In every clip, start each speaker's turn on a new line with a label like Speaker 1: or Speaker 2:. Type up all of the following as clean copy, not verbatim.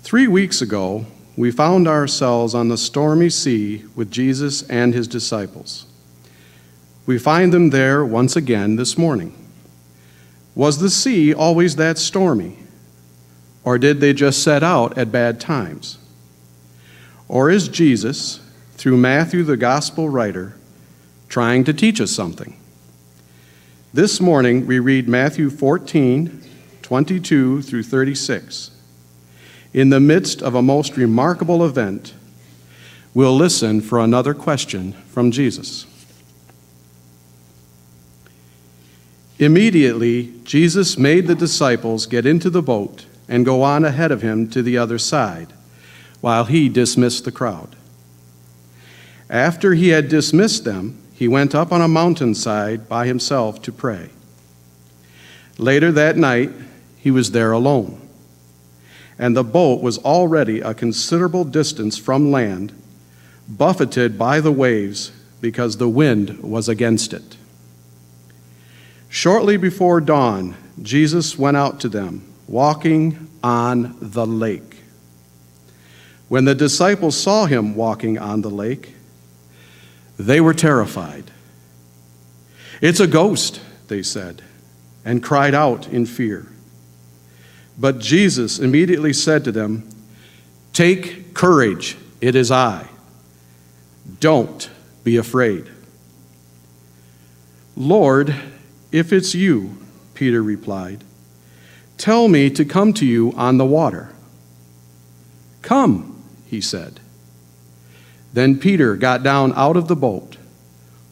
Speaker 1: 3 weeks ago, we found ourselves on the stormy sea with Jesus and his disciples. We find them there once again this morning. Was the sea always that stormy? Or did they just set out at bad times? Or is Jesus, through Matthew the gospel writer, trying to teach us something? This morning we read Matthew 14:22 through 36. In the midst of a most remarkable event, we'll listen for another question from Jesus. Immediately, Jesus made the disciples get into the boat and go on ahead of him to the other side, while he dismissed the crowd. After he had dismissed them, he went up on a mountainside by himself to pray. Later that night, he was there alone, and the boat was already a considerable distance from land, buffeted by the waves because the wind was against it. Shortly before dawn, Jesus went out to them, walking on the lake. When the disciples saw him walking on the lake, they were terrified. "It's a ghost," they said, and cried out in fear. But Jesus immediately said to them, "Take courage, it is I. Don't be afraid." "Lord, if it's you," Peter replied, "tell me to come to you on the water." "Come," he said. Then Peter got down out of the boat,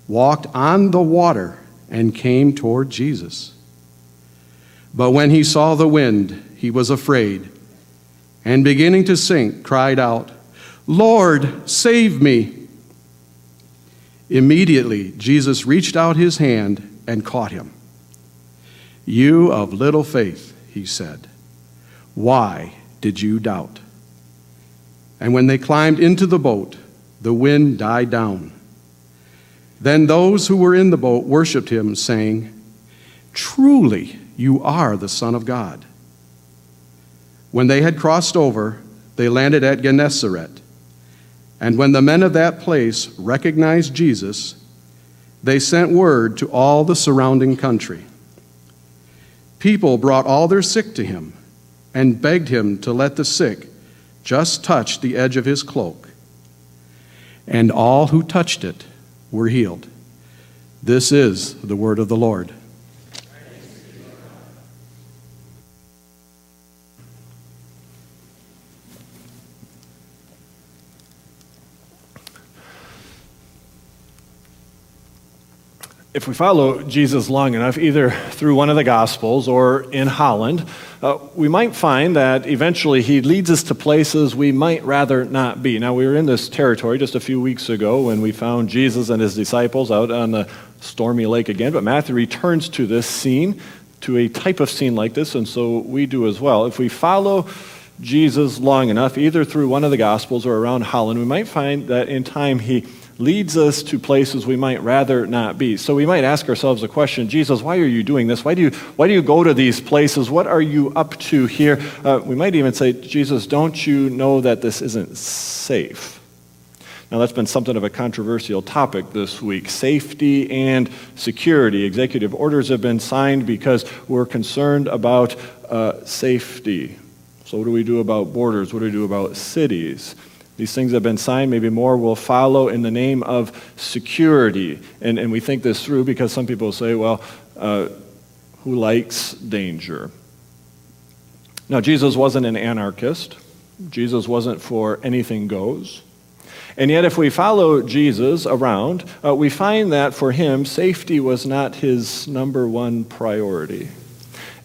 Speaker 1: walked on the water, and came toward Jesus. But when he saw the wind, he was afraid, and beginning to sink, cried out, "Lord, save me!" Immediately, Jesus reached out his hand and caught him. "You of little faith," he said, "why did you doubt?" And when they climbed into the boat, the wind died down. Then those who were in the boat worshiped him, saying, "Truly, you are the Son of God." When they had crossed over, they landed at Gennesaret. And when the men of that place recognized Jesus, they sent word to all the surrounding country. People brought all their sick to him and begged him to let the sick just touch the edge of his cloak. And all who touched it were healed. This is the word of the Lord.
Speaker 2: If we follow Jesus long enough, either through one of the Gospels or in Holland, we might find that eventually he leads us to places we might rather not be. Now, we were in this territory just a few weeks ago when we found Jesus and his disciples out on the stormy lake again, but Matthew returns to this scene, to a type of scene like this, and so we do as well. If we follow Jesus long enough, either through one of the Gospels or around Holland, we might find that in time he leads us to places we might rather not be. So we might ask ourselves the question, Jesus, why are you doing this? Why do you go to these places? What are you up to here? We might even say, Jesus, don't you know that this isn't safe? Now, that's been something of a controversial topic this week. Safety and security. Executive orders have been signed because we're concerned about safety. So what do we do about borders? What do we do about cities? These things have been signed. Maybe more will follow in the name of security. And we think this through because some people say, well, who likes danger? Now, Jesus wasn't an anarchist. Jesus wasn't for anything goes. And yet, if we follow Jesus around, we find that for him, safety was not his number one priority.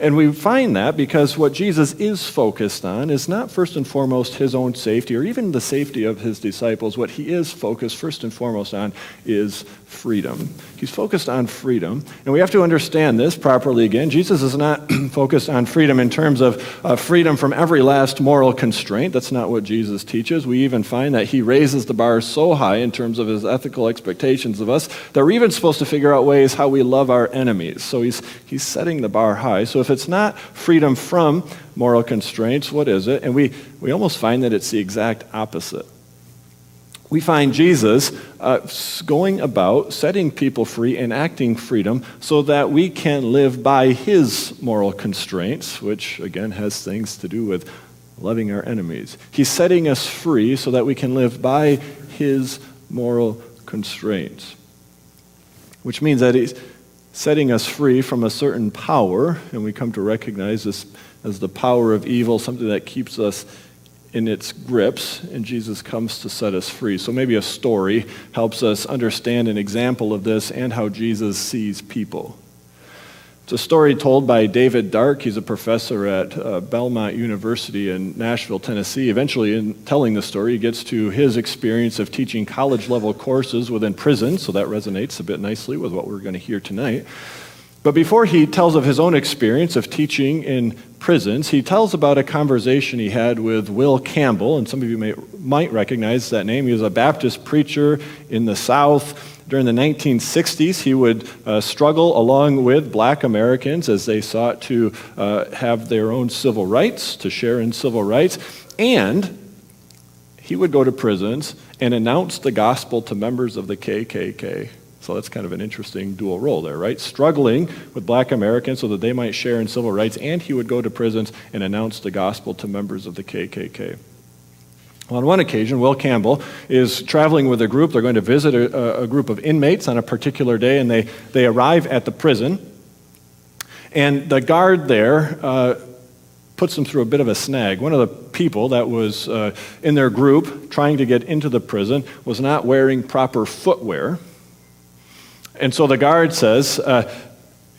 Speaker 2: And we find that because what Jesus is focused on is not first and foremost his own safety or even the safety of his disciples. What he is focused first and foremost on is freedom. He's focused on freedom. And we have to understand this properly again. Jesus is not focused on freedom in terms of freedom from every last moral constraint. That's not what Jesus teaches. We even find that he raises the bar so high in terms of his ethical expectations of us that we're even supposed to figure out ways how we love our enemies. So he's setting the bar high. So if it's not freedom from moral constraints. What is it? And we almost find that it's the exact opposite. We find Jesus going about setting people free, enacting freedom so that we can live by his moral constraints, which again has things to do with loving our enemies. He's setting us free so that we can live by his moral constraints, which means that he's setting us free from a certain power, and we come to recognize this as the power of evil, something that keeps us in its grips, and Jesus comes to set us free. So maybe a story helps us understand an example of this and how Jesus sees people. It's a story told by David Dark. He's a professor at Belmont University in Nashville, Tennessee. Eventually, in telling the story, he gets to his experience of teaching college-level courses within prison, so that resonates a bit nicely with what we're going to hear tonight. But before he tells of his own experience of teaching in prisons, he tells about a conversation he had with Will Campbell, and some of you might recognize that name. He was a Baptist preacher in the South. During the 1960s, he would struggle along with black Americans as they sought to have their own civil rights, to share in civil rights, and he would go to prisons and announce the gospel to members of the KKK. So that's kind of an interesting dual role there, right? Struggling with black Americans so that they might share in civil rights, and he would go to prisons and announce the gospel to members of the KKK. Well, on one occasion, Will Campbell is traveling with a group. They're going to visit a group of inmates on a particular day, and they arrive at the prison. And the guard there puts them through a bit of a snag. One of the people that was in their group trying to get into the prison was not wearing proper footwear. And so the guard says,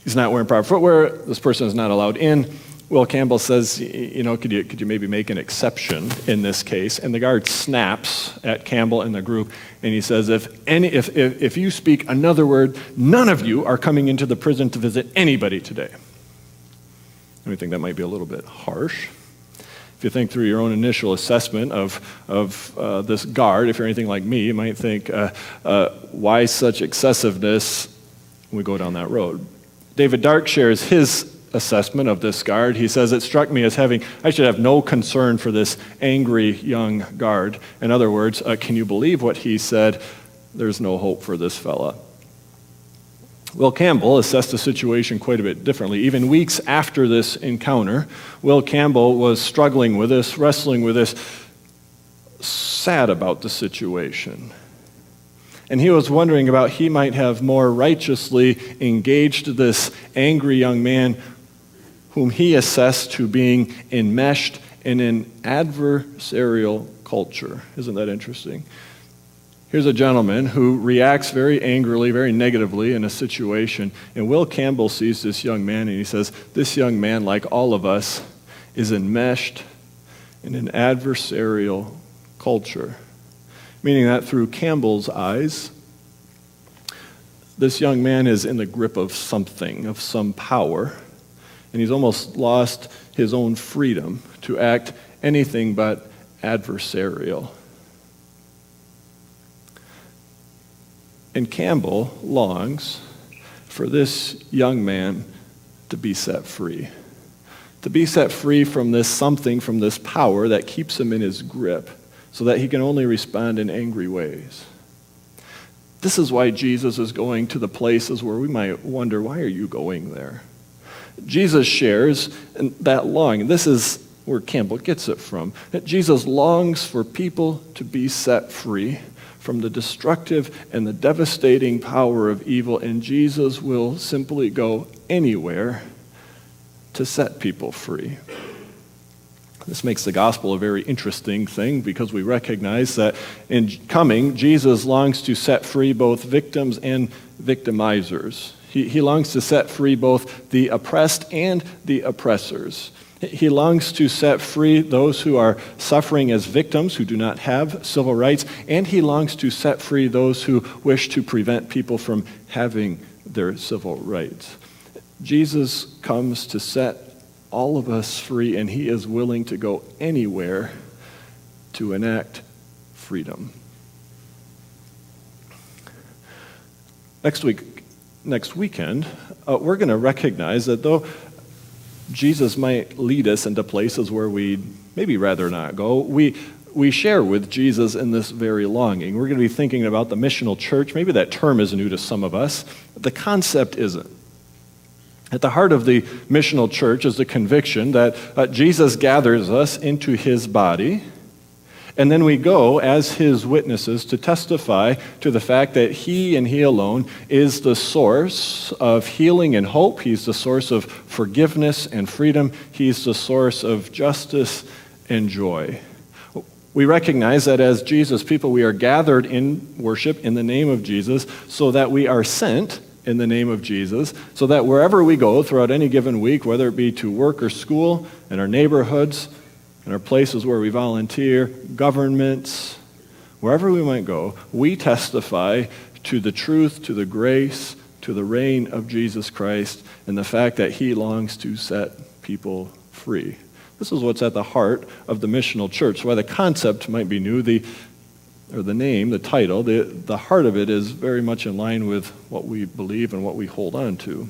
Speaker 2: he's not wearing proper footwear, this person is not allowed in. Will Campbell says, could you maybe make an exception in this case? And the guard snaps at Campbell and the group, and he says, if you speak another word, none of you are coming into the prison to visit anybody today. And we think that might be a little bit harsh. If you think through your own initial assessment of this guard, if you're anything like me, you might think, why such excessiveness? We go down that road. David Dark shares his assessment of this guard. He says, it struck me as I should have no concern for this angry young guard. In other words, can you believe what he said? There's no hope for this fella. Will Campbell assessed the situation quite a bit differently. Even weeks after this encounter, Will Campbell was struggling with this, wrestling with this, sad about the situation. And he was wondering about he might have more righteously engaged this angry young man whom he assessed to being enmeshed in an adversarial culture. Isn't that interesting? Here's a gentleman who reacts very angrily, very negatively in a situation, and Will Campbell sees this young man and he says, this young man, like all of us, is enmeshed in an adversarial culture. Meaning that through Campbell's eyes, this young man is in the grip of something, of some power, and he's almost lost his own freedom to act anything but adversarial. And Campbell longs for this young man to be set free. To be set free from this something, from this power that keeps him in his grip, so that he can only respond in angry ways. This is why Jesus is going to the places where we might wonder, why are you going there? Jesus shares that longing. This is where Campbell gets it from, that Jesus longs for people to be set free from the destructive and the devastating power of evil, and Jesus will simply go anywhere to set people free. This makes the gospel a very interesting thing because we recognize that in coming, Jesus longs to set free both victims and victimizers. He longs to set free both the oppressed and the oppressors. He longs to set free those who are suffering as victims, who do not have civil rights, and he longs to set free those who wish to prevent people from having their civil rights. Jesus comes to set all of us free, and he is willing to go anywhere to enact freedom. Next weekend, we're going to recognize that though Jesus might lead us into places where we'd maybe rather not go. We share with Jesus in this very longing. We're going to be thinking about the missional church. Maybe that term is new to some of us. The concept isn't. At the heart of the missional church is the conviction that Jesus gathers us into his body, and then we go as his witnesses to testify to the fact that he and he alone is the source of healing and hope. He's the source of forgiveness and freedom. He's the source of justice and joy. We recognize that as Jesus people, we are gathered in worship in the name of Jesus so that we are sent in the name of Jesus, so that wherever we go throughout any given week, whether it be to work or school, in our neighborhoods, in our places where we volunteer, governments, wherever we might go, we testify to the truth, to the grace, to the reign of Jesus Christ, and the fact that he longs to set people free. This is what's at the heart of the missional church. Why the concept might be new, the name, the title, the heart of it is very much in line with what we believe and what we hold on to.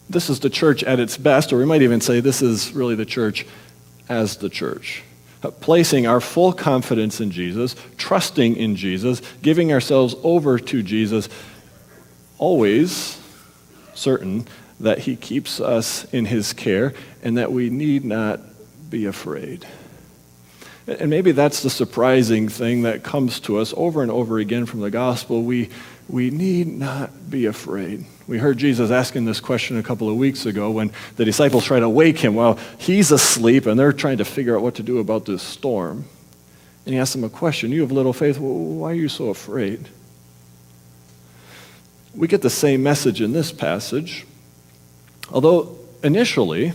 Speaker 2: This is the church at its best, or we might even say this is really the church as the church. Placing our full confidence in Jesus, trusting in Jesus, giving ourselves over to Jesus, always certain that he keeps us in his care and that we need not be afraid. And maybe that's the surprising thing that comes to us over and over again from the gospel. We need not be afraid. We heard Jesus asking this question a couple of weeks ago when the disciples try to wake him while he's asleep and they're trying to figure out what to do about this storm. And he asked them a question. You have little faith. Well, why are you so afraid? We get the same message in this passage. Although initially,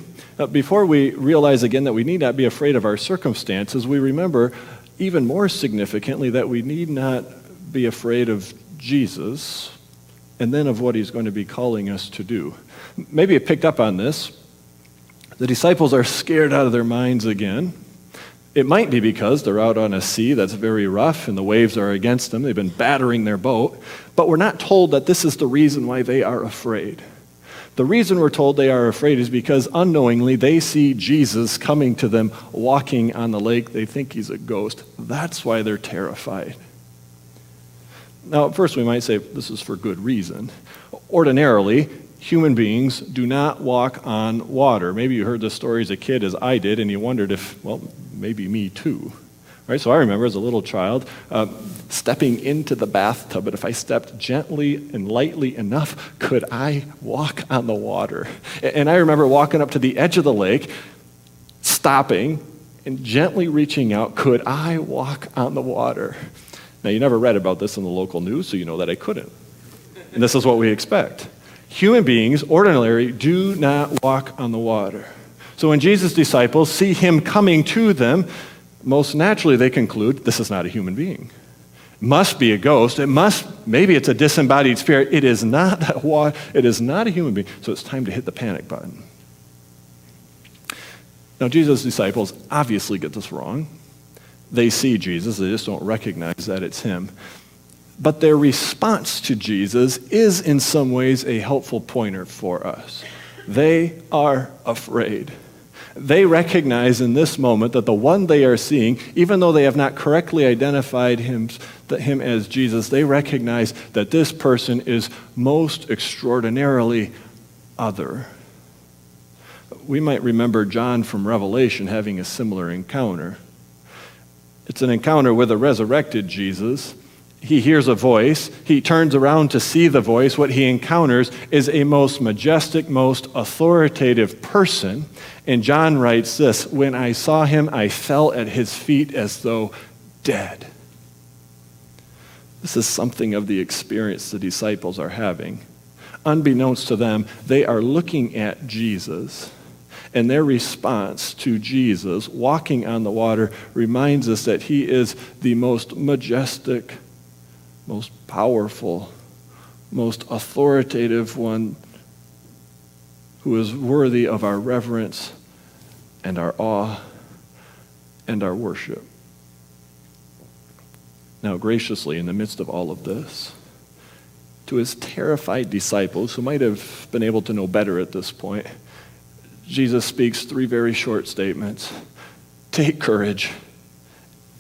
Speaker 2: before we realize again that we need not be afraid of our circumstances, we remember even more significantly that we need not be afraid of Jesus and then of what he's going to be calling us to do. Maybe you picked up on this. The disciples are scared out of their minds again. It might be because they're out on a sea that's very rough and the waves are against them. They've been battering their boat. But we're not told that this is the reason why they are afraid. The reason we're told they are afraid is because unknowingly they see Jesus coming to them walking on the lake. They think he's a ghost. That's why they're terrified. Now, at first we might say this is for good reason. Ordinarily, human beings do not walk on water. Maybe you heard this story as a kid, as I did, and you wondered if, well, maybe me too. Right? So I remember as a little child stepping into the bathtub, but if I stepped gently and lightly enough, could I walk on the water? And I remember walking up to the edge of the lake, stopping, and gently reaching out, could I walk on the water? Now, you never read about this in the local news, so you know that I couldn't. And this is what we expect. Human beings, ordinarily, do not walk on the water. So when Jesus' disciples see him coming to them, most naturally they conclude, this is not a human being. It must be a ghost. Maybe it's a disembodied spirit. It is not a human being. So it's time to hit the panic button. Now, Jesus' disciples obviously get this wrong. They see Jesus, they just don't recognize that it's him. But their response to Jesus is in some ways a helpful pointer for us. They are afraid. They recognize in this moment that the one they are seeing, even though they have not correctly identified him as Jesus, they recognize that this person is most extraordinarily other. We might remember John from Revelation having a similar encounter. It's an encounter with a resurrected Jesus. He hears a voice. He turns around to see the voice. What he encounters is a most majestic, most authoritative person. And John writes this, when I saw him, I fell at his feet as though dead. This is something of the experience the disciples are having. Unbeknownst to them, they are looking at Jesus. And their response to Jesus walking on the water reminds us that he is the most majestic, most powerful, most authoritative one who is worthy of our reverence and our awe and our worship. Now, graciously, in the midst of all of this, to his terrified disciples, who might have been able to know better at this point, Jesus speaks 3 very short statements. Take courage.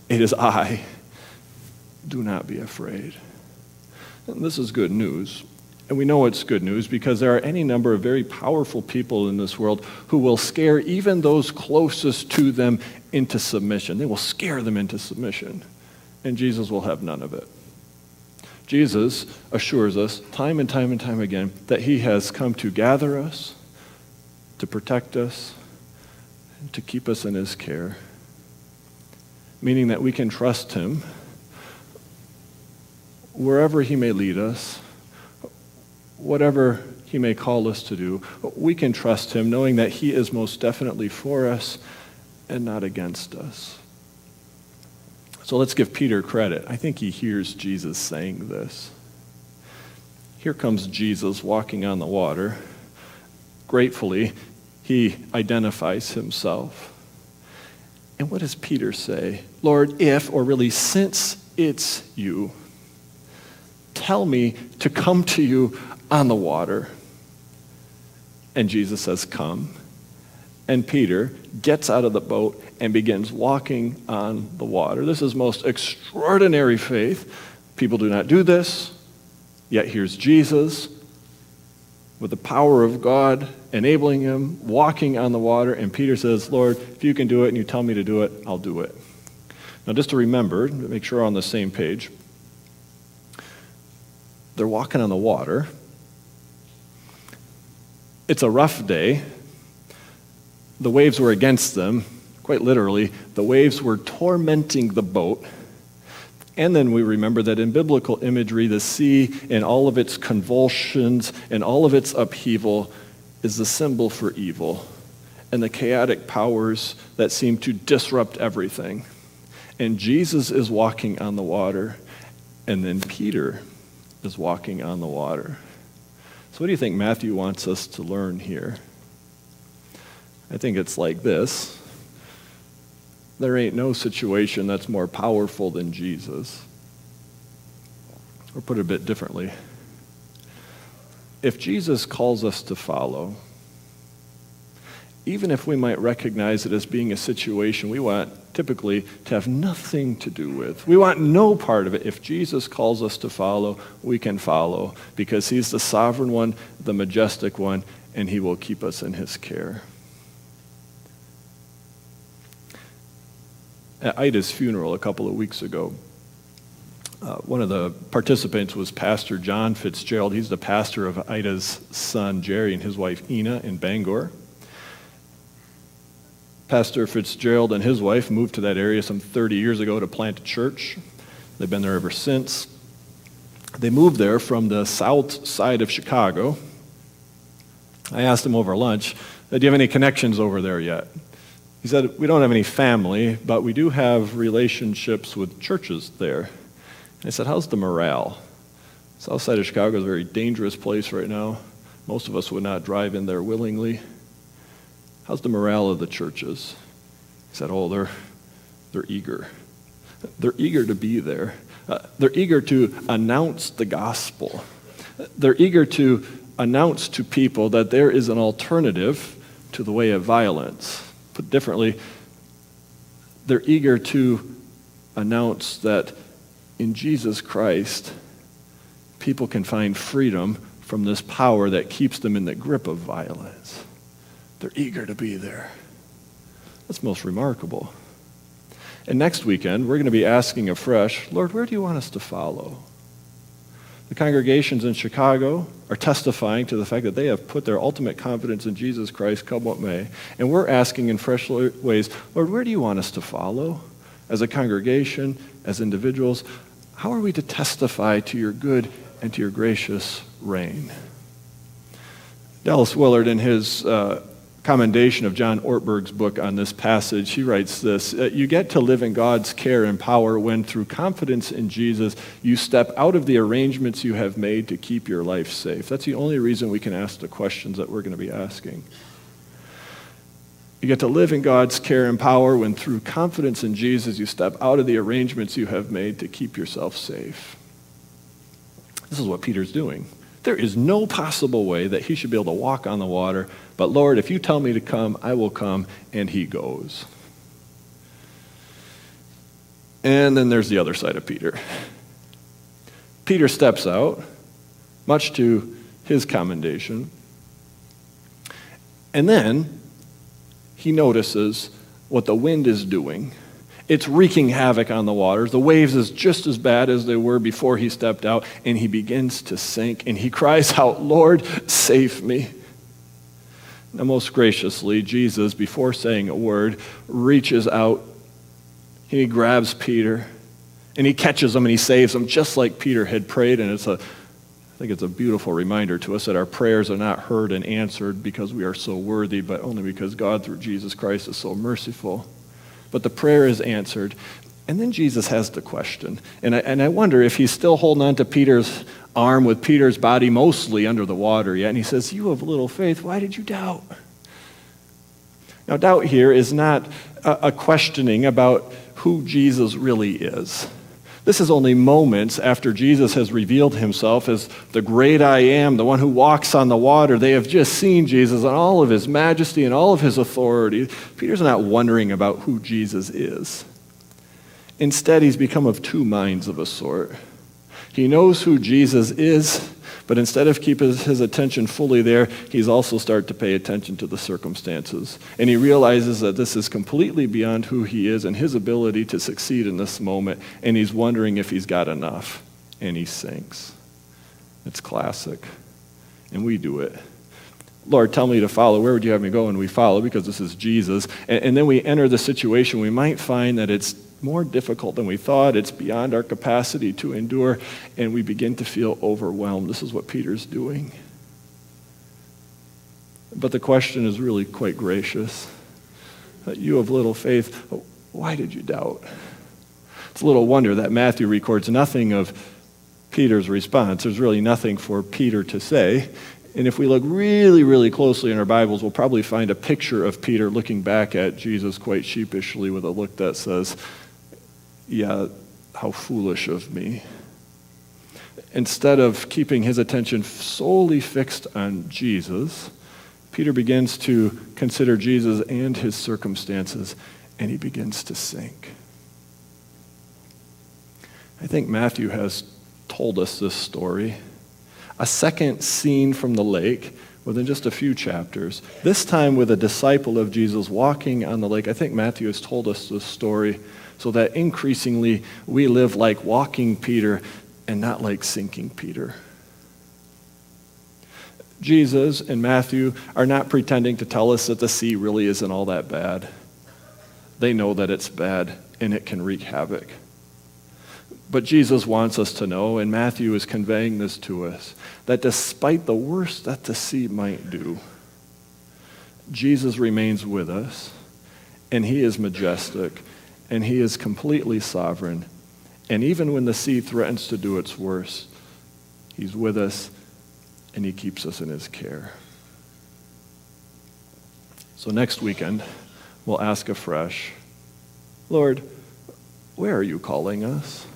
Speaker 2: It is I. Do not be afraid. And this is good news. And we know it's good news because there are any number of very powerful people in this world who will scare even those closest to them into submission. They will scare them into submission. And Jesus will have none of it. Jesus assures us time and time and time again that he has come to gather us, to protect us, and to keep us in his care. Meaning that we can trust him wherever he may lead us, whatever he may call us to do. We can trust him knowing that he is most definitely for us and not against us. So let's give Peter credit. I think he hears Jesus saying this. Here comes Jesus walking on the water. Gratefully, he identifies himself. And what does Peter say? Lord, if, or really since it's you, tell me to come to you on the water. And Jesus says, come. And Peter gets out of the boat and begins walking on the water. This is most extraordinary faith. People do not do this, yet here's Jesus with the power of God enabling him, walking on the water, and Peter says, Lord, if you can do it and you tell me to do it, I'll do it. Now just to remember, to make sure we're on the same page, they're walking on the water. It's a rough day. The waves were against them, quite literally. The waves were tormenting the boat. And then we remember that in biblical imagery, the sea and all of its convulsions and all of its upheaval is the symbol for evil and the chaotic powers that seem to disrupt everything. And Jesus is walking on the water, and then Peter is walking on the water. So what do you think Matthew wants us to learn here? I think it's like this. There ain't no situation that's more powerful than Jesus. Or put it a bit differently. If Jesus calls us to follow, even if we might recognize it as being a situation we want typically to have nothing to do with, we want no part of it, if Jesus calls us to follow, we can follow because he's the sovereign one, the majestic one, and he will keep us in his care. At Ida's funeral a couple of weeks ago, one of the participants was Pastor John Fitzgerald. He's the pastor of Ida's son, Jerry, and his wife, Ina, in Bangor. Pastor Fitzgerald and his wife moved to that area some 30 years ago to plant a church. They've been there ever since. They moved there from the south side of Chicago. I asked him over lunch, do you have any connections over there yet? He said, we don't have any family, but we do have relationships with churches there. And I said, how's the morale? South side of Chicago is a very dangerous place right now. Most of us would not drive in there willingly. How's the morale of the churches? He said, oh, they're eager. They're eager to be there. They're eager to announce the gospel. They're eager to announce to people that there is an alternative to the way of violence. Put differently, they're eager to announce that in Jesus Christ, people can find freedom from this power that keeps them in the grip of violence. They're eager to be there. That's most remarkable. And next weekend, we're going to be asking afresh, Lord, where do you want us to follow? The congregations in Chicago are testifying to the fact that they have put their ultimate confidence in Jesus Christ, come what may. And we're asking in fresh ways, Lord, where do you want us to follow? As a congregation, as individuals, how are we to testify to your good and to your gracious reign? Dallas Willard, in his commendation of John Ortberg's book on this passage, he writes this: you get to live in God's care and power when, through confidence in Jesus, you step out of the arrangements you have made to keep your life safe. That's the only reason we can ask the questions that we're going to be asking. You get to live in God's care and power when, through confidence in Jesus, you step out of the arrangements you have made to keep yourself safe. This is what Peter's doing. There is no possible way that he should be able to walk on the water, but Lord, if you tell me to come, I will come, and he goes. And then there's the other side of Peter. Peter steps out, much to his commendation, and then he notices what the wind is doing. It's wreaking havoc on the waters. The waves is just as bad as they were before he stepped out, and he begins to sink, and he cries out, "Lord, save me." Now, most graciously, Jesus, before saying a word, reaches out, he grabs Peter, and he catches him, and he saves him, just like Peter had prayed, and I think it's a beautiful reminder to us that our prayers are not heard and answered because we are so worthy, but only because God, through Jesus Christ, is so merciful. But the prayer is answered. And then Jesus has the question. And I wonder if he's still holding on to Peter's arm with Peter's body mostly under the water yet. And he says, "You of little faith, why did you doubt?" Now, doubt here is not a questioning about who Jesus really is. This is only moments after Jesus has revealed himself as the great I am, the one who walks on the water. They have just seen Jesus in all of his majesty and all of his authority. Peter's not wondering about who Jesus is. Instead, he's become of two minds of a sort. He knows who Jesus is, but instead of keeping his attention fully there, he's also started to pay attention to the circumstances. And he realizes that this is completely beyond who he is and his ability to succeed in this moment, and he's wondering if he's got enough, and he sinks. It's classic, and we do it. Lord, tell me to follow. Where would you have me go? And we follow because this is Jesus. And then we enter the situation. We might find that it's more difficult than we thought. It's beyond our capacity to endure, and we begin to feel overwhelmed. This is what Peter's doing. But the question is really quite gracious. You of little faith, why did you doubt? It's a little wonder that Matthew records nothing of Peter's response. There's really nothing for Peter to say. And if we look really, really closely in our Bibles, we'll probably find a picture of Peter looking back at Jesus quite sheepishly with a look that says, "Yeah, how foolish of me." Instead of keeping his attention solely fixed on Jesus, Peter begins to consider Jesus and his circumstances, and he begins to sink. I think Matthew has told us this story. A second scene from the lake within just a few chapters, this time with a disciple of Jesus walking on the lake. I think Matthew has told us this story so that increasingly we live like walking Peter and not like sinking Peter. Jesus and Matthew are not pretending to tell us that the sea really isn't all that bad. They know that it's bad and it can wreak havoc. But Jesus wants us to know, and Matthew is conveying this to us, that despite the worst that the sea might do, Jesus remains with us, and he is majestic, and he is completely sovereign. And even when the sea threatens to do its worst, he's with us, and he keeps us in his care. So next weekend, we'll ask afresh, Lord, where are you calling us?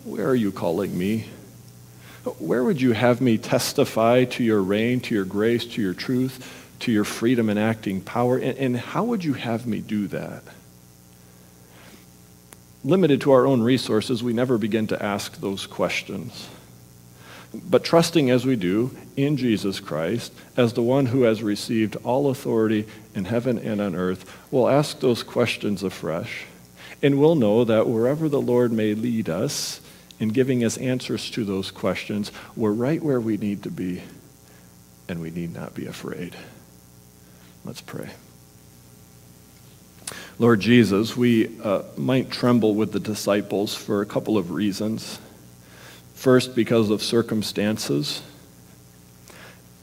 Speaker 2: Where are you calling me? Where would you have me testify to your reign, to your grace, to your truth, to your freedom and acting power? And how would you have me do that? Limited to our own resources, we never begin to ask those questions. But trusting as we do in Jesus Christ, as the one who has received all authority in heaven and on earth, we'll ask those questions afresh. And we'll know that wherever the Lord may lead us in giving us answers to those questions, we're right where we need to be, and we need not be afraid. Let's pray. Lord Jesus, we might tremble with the disciples for a couple of reasons. First, because of circumstances,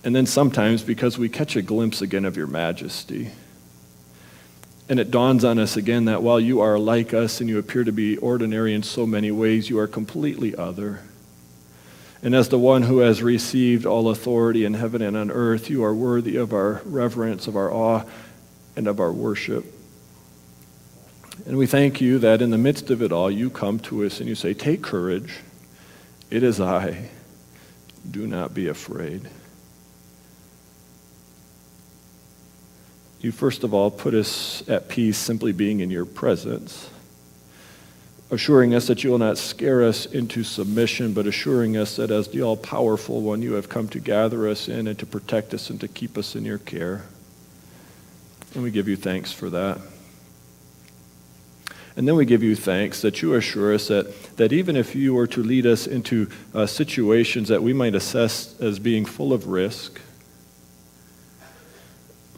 Speaker 2: and then sometimes because we catch a glimpse again of your majesty. And it dawns on us again that while you are like us and you appear to be ordinary in so many ways, you are completely other. And as the one who has received all authority in heaven and on earth, you are worthy of our reverence, of our awe, and of our worship. And we thank you that in the midst of it all, you come to us and you say, take courage. It is I. do not be afraid. You first of all put us at peace simply being in your presence, assuring us that you will not scare us into submission, but assuring us that as the all-powerful one, you have come to gather us in and to protect us and to keep us in your care. And we give you thanks for that. And then we give you thanks that you assure us that even if you were to lead us into situations that we might assess as being full of risk,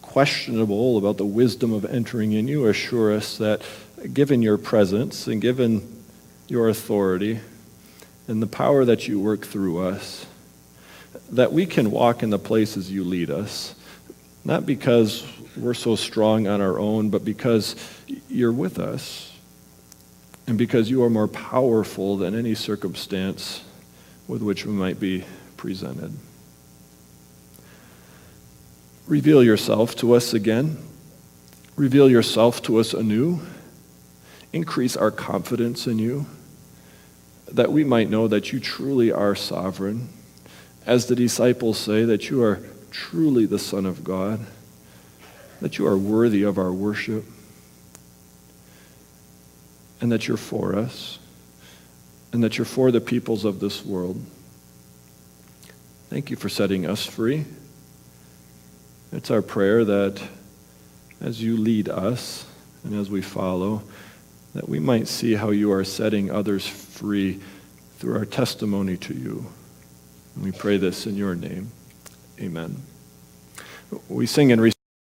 Speaker 2: questionable about the wisdom of entering in, you assure us that given your presence and given your authority and the power that you work through us, that we can walk in the places you lead us, not because we're so strong on our own, but because you're with us and because you are more powerful than any circumstance with which we might be presented. Reveal yourself to us again. Reveal yourself to us anew. Increase our confidence in you, that we might know that you truly are sovereign. As the disciples say, that you are truly the Son of God, that you are worthy of our worship, and that you're for us, and that you're for the peoples of this world. Thank you for setting us free. It's our prayer that as you lead us and as we follow, that we might see how you are setting others free through our testimony to you. And we pray this in your name. Amen. We sing in